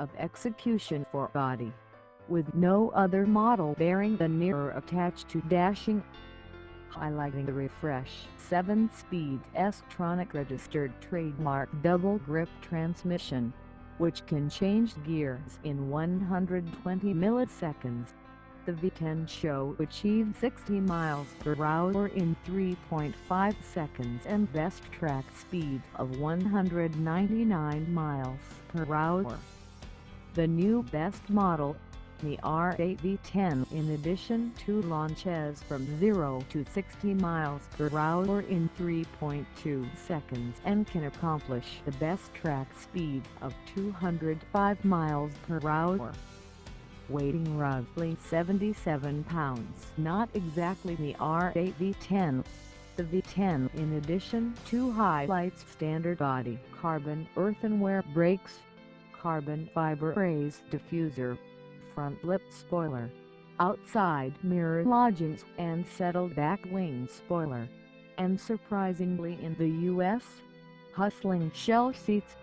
of execution for Audi, with no other model bearing the mirror attached to dashing, highlighting the refresh 7-speed S-tronic registered trademark double-grip transmission, which can change gears in 120 milliseconds. The V10 show achieved 60 miles per hour in 3.5 seconds and best track speed of 199 miles per hour. The new best model, the R8 V10, in addition to launches from 0 to 60 miles per hour in 3.2 seconds and can accomplish the best track speed of 205 miles per hour. Weighing roughly 77 pounds, not exactly the R8 V10, the V10 in addition to highlights standard Audi carbon earthenware brakes, carbon fiber raised diffuser, front lip spoiler, outside mirror lodgings and settled back wing spoiler, and surprisingly in the US, hustling shell seats.